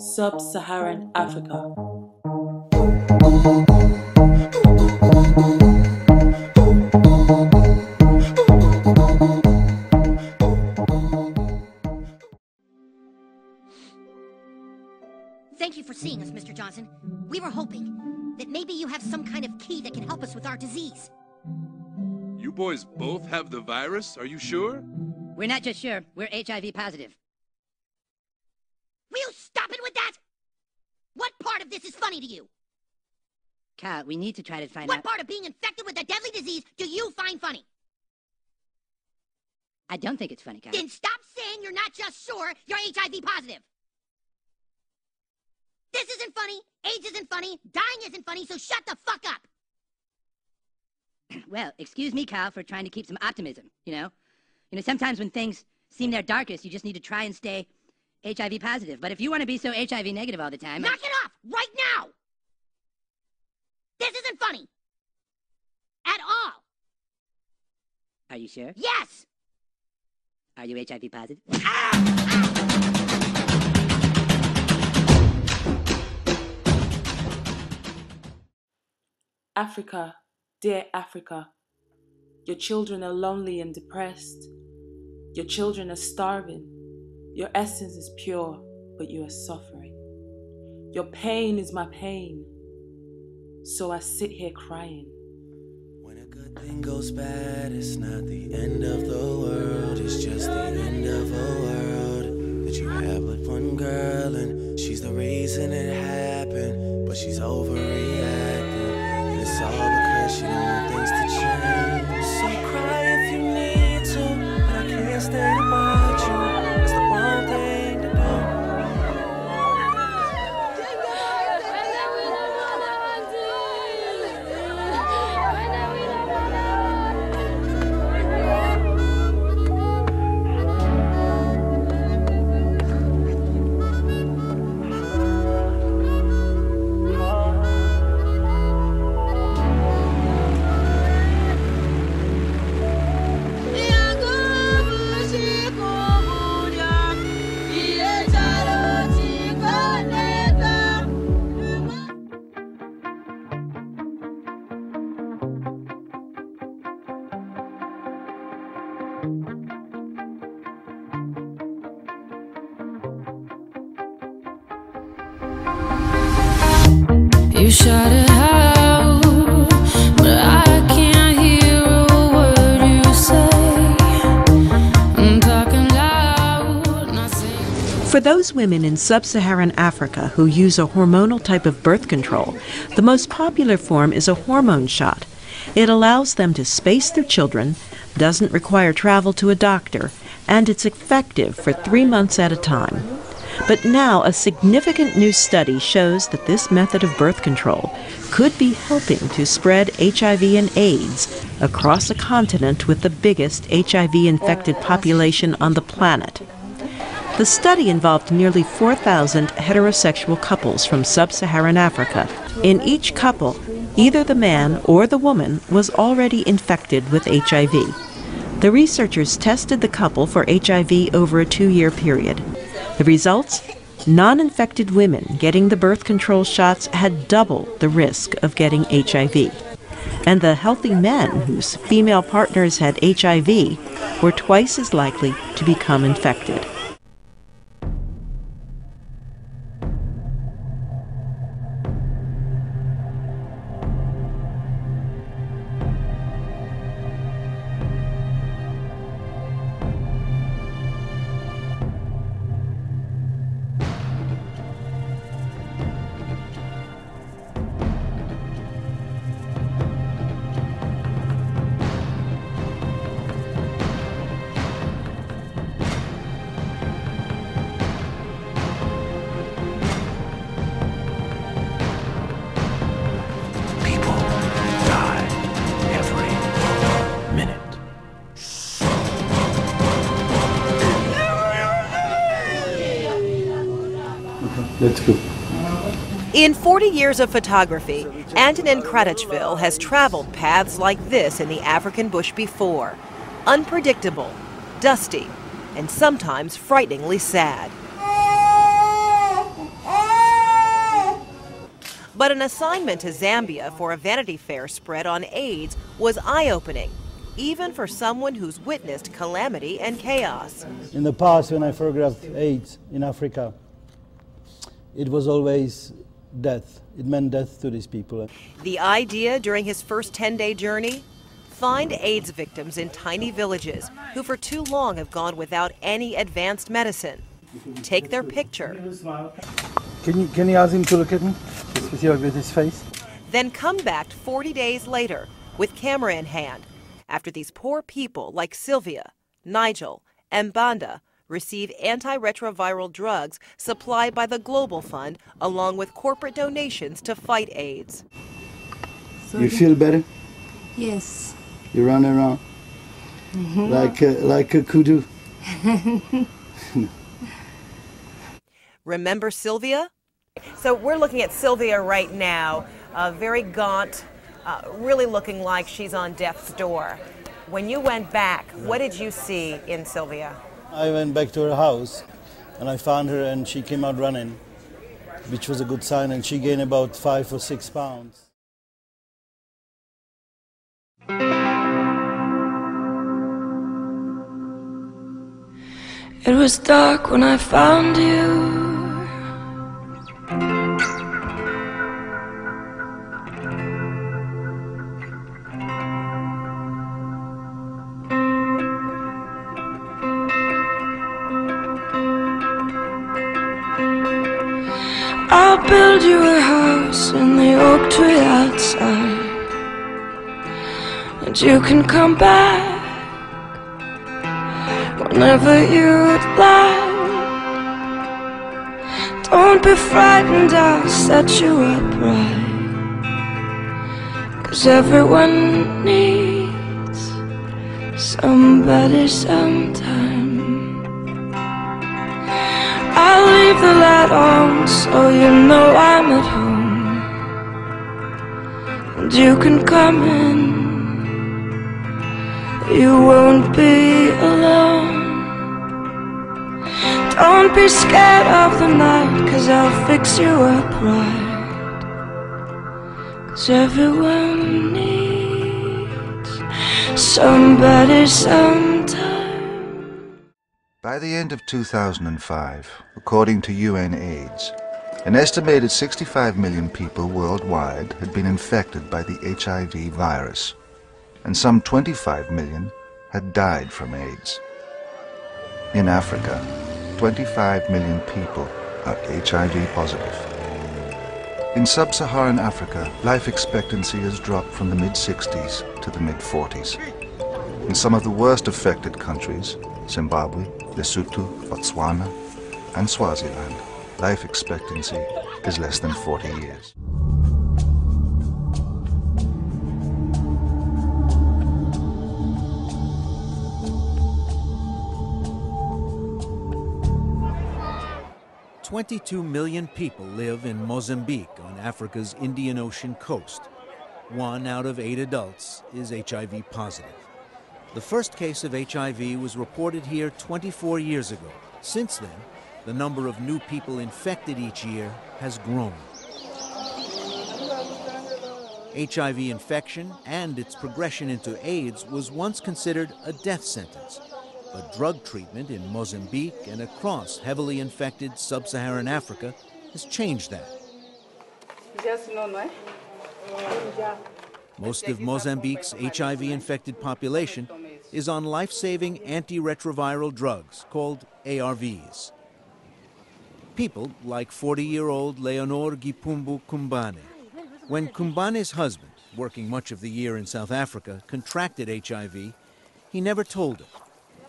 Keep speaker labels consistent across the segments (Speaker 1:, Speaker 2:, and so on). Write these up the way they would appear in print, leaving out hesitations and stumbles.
Speaker 1: Sub-Saharan Africa.
Speaker 2: Thank you for seeing us, Mr. Johnson. We were hoping that maybe you have some kind of key that can help us with our disease.
Speaker 3: You boys both have the virus? Are you sure?
Speaker 4: We're not just sure. We're HIV positive.
Speaker 2: Will you stop it with that? What part of this is funny to you?
Speaker 4: Kyle, we need to try to find out...
Speaker 2: What part of being infected with a deadly disease do you find funny?
Speaker 4: I don't think it's funny, Kyle.
Speaker 2: Then stop saying you're not just sure you're HIV positive. This isn't funny, AIDS isn't funny, dying isn't funny, so shut the fuck up!
Speaker 4: Well, excuse me, Kyle, for trying to keep some optimism, you know? Sometimes when things seem their darkest, you just need to try and stay HIV positive. But if you want to be so HIV negative all the time...
Speaker 2: Knock it off! Right now! This isn't funny! At all!
Speaker 4: Are you sure?
Speaker 2: Yes!
Speaker 4: Are you HIV positive?
Speaker 1: Africa, dear Africa, your children are lonely and depressed. Your children are starving. Your essence is pure, but you are suffering. Your pain is my pain, so I sit here crying.
Speaker 5: When a good thing goes bad, it's not the end of the world, it's just the end of a world that you have with one girl, and she's the reason it happened, but she's overreacting, and it's all because she don't want things to change. So cry if you need to, but I can't stay to watch you. It's the wrong thing to do.
Speaker 6: You shout it out, but I can't hear a word you say. I'm talking loud, not saying.
Speaker 7: For those women in sub-Saharan Africa who use a hormonal type of birth control, the most popular form is a hormone shot. It allows them to space their children, doesn't require travel to a doctor, and it's effective for 3 months at a time. But now a significant new study shows that this method of birth control could be helping to spread HIV and AIDS across a continent with the biggest HIV-infected population on the planet. The study involved nearly 4,000 heterosexual couples from sub-Saharan Africa. In each couple, either the man or the woman was already infected with HIV. The researchers tested the couple for HIV over a 2-year period. The results? Non-infected women getting the birth control shots had double the risk of getting HIV. And the healthy men whose female partners had HIV were twice as likely to become infected.
Speaker 8: Let's go.
Speaker 9: In 40 years of photography, Antonin Kratachvil has traveled paths like this in the African bush before. Unpredictable, dusty, and sometimes frighteningly sad. But an assignment to Zambia for a Vanity Fair spread on AIDS was eye-opening, even for someone who's witnessed calamity and chaos.
Speaker 8: In the past, when I photographed AIDS in Africa, it was always death. It meant death to these people.
Speaker 9: The idea during his first 10-day journey? Find AIDS victims in tiny villages who for too long have gone without any advanced medicine. Take their picture.
Speaker 8: Can you ask him to look at me? With his face?
Speaker 9: Then come back 40 days later with camera in hand after these poor people like Sylvia, Nigel, and Banda receive antiretroviral drugs supplied by the Global Fund along with corporate donations to fight AIDS.
Speaker 8: You feel better?
Speaker 10: Yes.
Speaker 8: You run around like a kudu.
Speaker 9: Remember Sylvia? So we're looking at Sylvia right now, very gaunt, really looking like she's on death's door. When you went back, what did you see in Sylvia?
Speaker 8: I went back to her house and I found her and she came out running, which was a good sign, and she gained about 5 or 6 pounds.
Speaker 6: It was dark when I found you. I'll build you a house in the oak tree outside, and you can come back whenever you'd like. Don't be frightened, I'll set you up right, 'cause everyone needs somebody sometime. I'll leave the light on so you know I'm at home, and you can come in. You won't be alone. Don't be scared of the night, 'cause I'll fix you up right, 'cause everyone needs somebody sometime.
Speaker 11: By the end of 2005, according to UNAIDS, an estimated 65 million people worldwide had been infected by the HIV virus, and some 25 million had died from AIDS. In Africa, 25 million people are HIV positive. In sub-Saharan Africa, life expectancy has dropped from the mid-60s to the mid-40s. In some of the worst affected countries, Zimbabwe, Lesotho, Botswana, and Swaziland, life expectancy is less than 40 years.
Speaker 12: "22 million people live in Mozambique on Africa's Indian Ocean coast. 1 out of 8 adults is HIV positive. The first case of HIV was reported here 24 years ago. Since then, the number of new people infected each year has grown. HIV infection and its progression into AIDS was once considered a death sentence, but drug treatment in Mozambique and across heavily infected sub-Saharan Africa has changed that. Most of Mozambique's HIV-infected population is on life-saving antiretroviral drugs called ARVs. People like 40-year-old Leonor Gipumbu Kumbane. When Kumbane's husband, working much of the year in South Africa, contracted HIV, he never told her.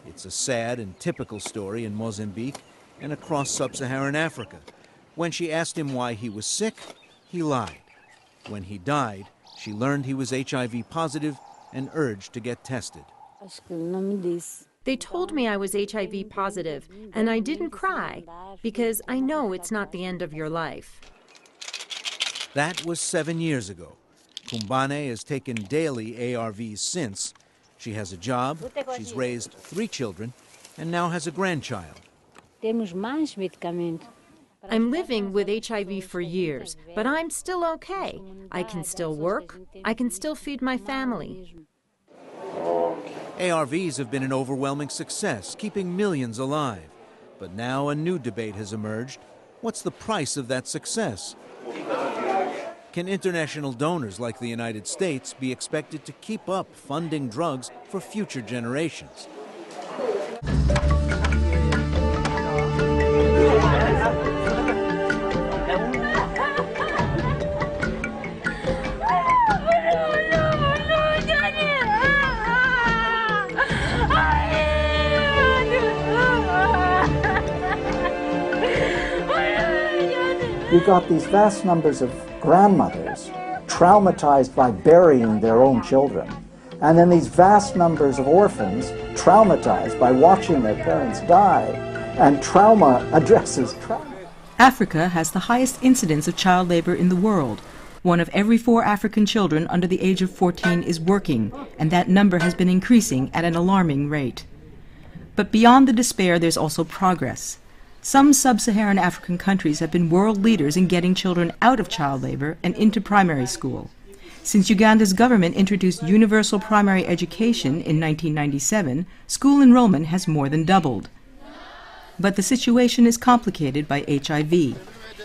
Speaker 12: It's a sad and typical story in Mozambique and across sub-Saharan Africa. When she asked him why he was sick, he lied. When he died, she learned he was HIV positive and urged to get tested.
Speaker 13: They told me I was HIV positive, and I didn't cry because I know it's not the end of your life.
Speaker 12: That was 7 years ago. Kumbane has taken daily ARVs since. She has a job, she's raised 3 children, and now has a grandchild.
Speaker 13: I'm living with HIV for years, but I'm still okay. I can still work. I can still feed my family.
Speaker 12: ARVs have been an overwhelming success, keeping millions alive. But now a new debate has emerged. What's the price of that success? Can international donors like the United States be expected to keep up funding drugs for future generations?
Speaker 10: You've got these vast numbers of grandmothers traumatized by burying their own children, and then these vast numbers of orphans traumatized by watching their parents die, and trauma addresses trauma.
Speaker 14: Africa has the highest incidence of child labor in the world. 1 of every 4 African children under the age of 14 is working, and that number has been increasing at an alarming rate. But beyond the despair, there's also progress. Some sub-Saharan African countries have been world leaders in getting children out of child labor and into primary school. Since Uganda's government introduced universal primary education in 1997, school enrollment has more than doubled. But the situation is complicated by HIV.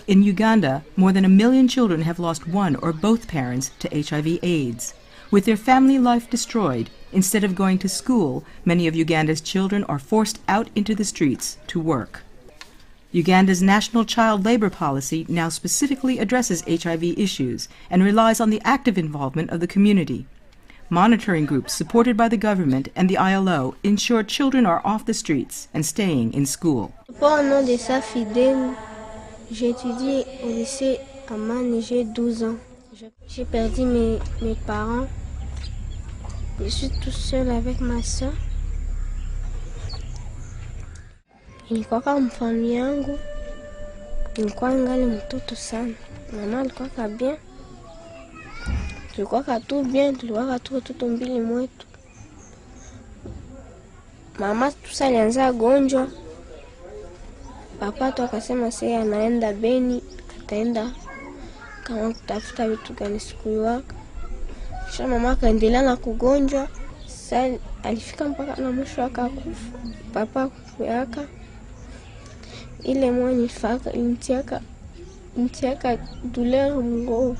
Speaker 14: In Uganda, more than 1 million children have lost one or both parents to HIV/AIDS. With their family life destroyed, instead of going to school, many of Uganda's children are forced out into the streets to work. Uganda's national child labor policy now specifically addresses HIV issues and relies on the active involvement of the community. Monitoring groups supported by the government and the ILO ensure children are off the streets and staying in school.
Speaker 15: Au nom de sa fidèle, j'étudie au lycée Amman, j'ai 12 ans. J'ai perdu mes parents. Je suis tout seul avec ma soeur. Nilikuwa kama familia yangu, nilikuwa ngali mtoto sana. Mama alikuwa kabia, tulikuwa katu bien, tulikuwa tu watoto 2 mwetu. Mama tusa alianza gonjwa, papa tu akasema sasa anaenda Beni, ataenda kama kutafuta vitu gani siku wake. Kisha mama akaendelea na kugonjwa, sasa alifika mpaka na mwisho akakufa. Papa kuyaka ile mwenye faka intiaka douleur mgo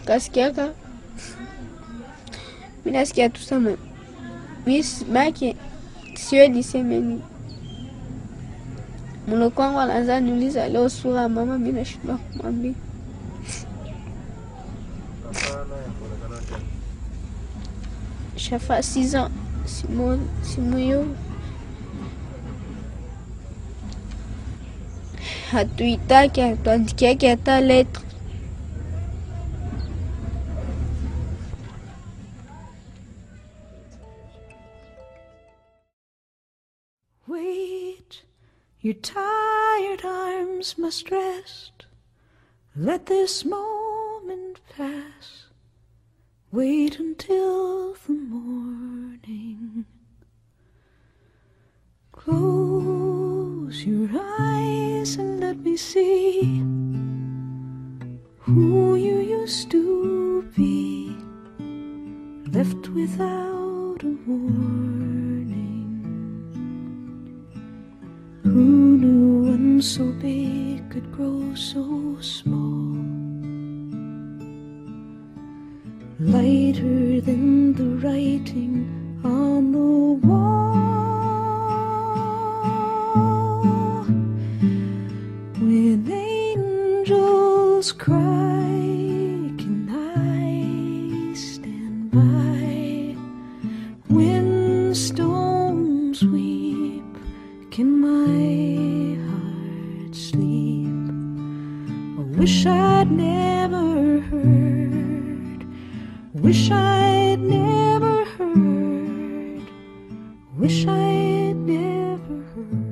Speaker 15: kasikiaka mina sikia tu sama bis baki sio disemeni mulo kwangu anaanza niuliza leo sura mama mimi nashindwa kumwambia shafa 6 ans simuyo hatuitaki hatuandikiake hata letre.
Speaker 6: Wait, your tired arms must rest. Let this moment pass. Wait until the morning. Close your eyes and let me see who you used to be, left without a warning. Who knew one so big could grow so small, lighter than the writing on the wall. When angels cry, can I stand by? When storms weep, can my heart sleep? I wish I'd never heard, wish I'd never heard, wish I'd never heard.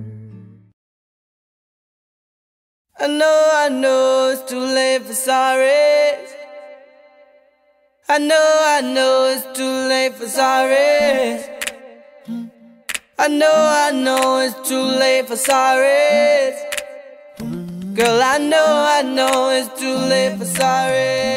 Speaker 16: I know it's too late for sorry. I know it's too late for sorry. I know it's too late for sorry. Girl, I know it's too late for sorry.